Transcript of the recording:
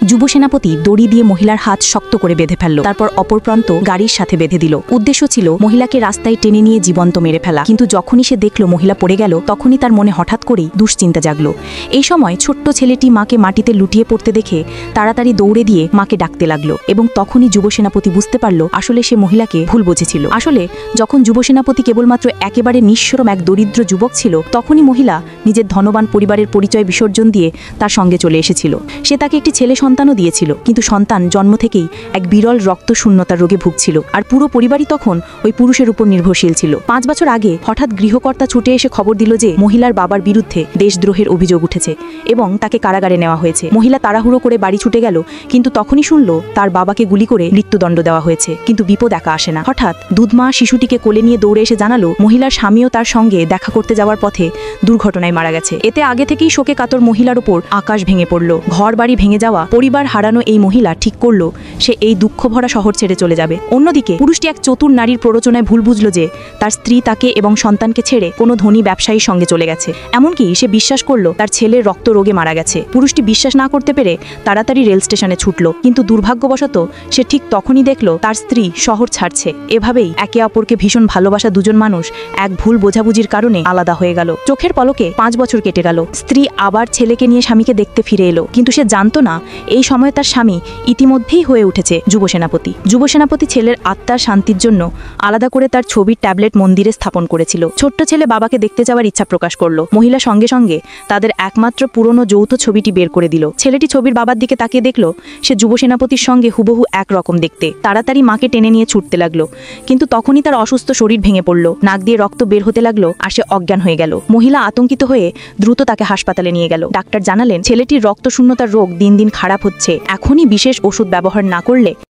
যুব সেনাপতি দড়ি দিয়ে মহিলার হাত শক্ত করে বেঁধে ফেলল, তারপর অপর প্রান্ত গাড়ির সাথে বেঁধে দিল। উদ্দেশ্য ছিল মহিলাকে রাস্তায় টেনে নিয়ে জীবন্ত মেরে ফেলা। কিন্তু যখনই সে দেখল মহিলা পড়ে গেল, তখনই তার মনে হঠাৎ করেই দুশ্চিন্তা জাগল। এই সময় ছোট্ট ছেলেটি মাকে মাটিতে লুটিয়ে পড়তে দেখে তাড়াতাড়ি দৌড়ে দিয়ে মাকে ডাকতে লাগলো, এবং তখনই যুব সেনাপতি বুঝতে পারল আসলে সে মহিলাকে ভুল বুঝেছিল। আসলে যখন যুব সেনাপতি কেবলমাত্র একেবারে নিঃস্বরম এক দরিদ্র যুবক ছিল, তখনই মহিলা নিজের ধনবান পরিবারের পরিচয় বিসর্জন দিয়ে তার সঙ্গে চলে এসেছিল। সে তাকে একটি ছেলে সন্তানও দিয়েছিল, কিন্তু সন্তান জন্ম থেকেই এক বিরল রক্তশূন্যতার রোগে ভুগছিল, আর পুরো পরিবারই তখন ওই পুরুষের উপর নির্ভরশীল ছিল। 5 বছর আগে হঠাৎ গৃহকর্তা ছুটে এসে খবর দিল যে মহিলার বাবার বিরুদ্ধে দেশদ্রোহের অভিযোগ উঠেছে এবং তাকে কারাগারে নেওয়া হয়েছে। মহিলা তাড়াহুড়ো করে বাড়ি ছুটে গেল, কিন্তু তখনই শুনল তার বাবাকে গুলি করে মৃত্যুদণ্ড দেওয়া হয়েছে। কিন্তু বিপদ একা আসে না। হঠাৎ দুধমা শিশুটিকে কোলে নিয়ে দৌড়ে এসে জানালো মহিলার স্বামীও তার সঙ্গে দেখা করতে যাওয়ার পথে দুর্ঘটনায় মারা গেছে। এতে আগে থেকেই শোকে কাতর মহিলার উপর আকাশ ভেঙে পড়ল। ঘর বাড়ি ভেঙে যাওয়া, পরিবার হারানো এই মহিলা ঠিক করলো সে এই দুঃখ ভরা শহর ছেড়ে চলে যাবে। অন্যদিকে পুরুষটি এক চতুর নারীর প্ররোচনায় ভুল বুঝল যে তার স্ত্রী তাকে এবং সন্তানকে ছেড়ে কোনো ধনী ব্যবসায়ীর সঙ্গে চলে গেছে। এমনকি সে বিশ্বাস করলো তার ছেলের রক্ত রোগে মারা গেছে। পুরুষটি বিশ্বাস না করতে পেরে তাড়াতাড়ি রেল স্টেশনে ছুটল, কিন্তু দুর্ভাগ্যবশত সে ঠিক তখনই দেখল তার স্ত্রী শহর ছাড়ছে। এভাবেই একে অপরকে ভীষণ ভালোবাসা দুজন মানুষ এক ভুল বোঝাবুঝির কারণে আলাদা হয়ে গেল। চোখের পলকে 5 বছর কেটে গেল। স্ত্রী আবার ছেলেকে নিয়ে স্বামীকে দেখতে ফিরে এলো, কিন্তু সে জানতো না এই সময় তার স্বামী ইতিমধ্যেই হয়ে উঠেছে যুব সেনাপতি। যুব সেনাপতি ছেলের আত্মার শান্তির জন্য আলাদা করে তার ছবির ট্যাবলেট মন্দিরে স্থাপন করেছিল। ছোট্ট ছেলে বাবাকে দেখতে যাওয়ার ইচ্ছা প্রকাশ করলো। মহিলা সঙ্গে সঙ্গে তাদের একমাত্র পুরনো যৌথ ছবিটি বের করে দিল। ছেলেটি ছবির বাবার দিকে তাকিয়ে দেখলো সে যুব সেনাপতির সঙ্গে হুবহু একরকম দেখতে। তাড়াতাড়ি মাকে টেনে নিয়ে ছুটতে লাগলো, কিন্তু তখনই তার অসুস্থ শরীর ভেঙে পড়ল, নাক দিয়ে রক্ত বের হতে লাগলো, আর সে অজ্ঞান হয়ে গেল। মহিলা আতঙ্কিত হয়ে দ্রুত তাকে হাসপাতালে নিয়ে গেল। ডাক্তার জানালেন ছেলেটির রক্তশূন্যতার রোগ দিন দিন খারাপ হচ্ছে, এখনই বিশেষ ওষুধ ব্যবহার না করলে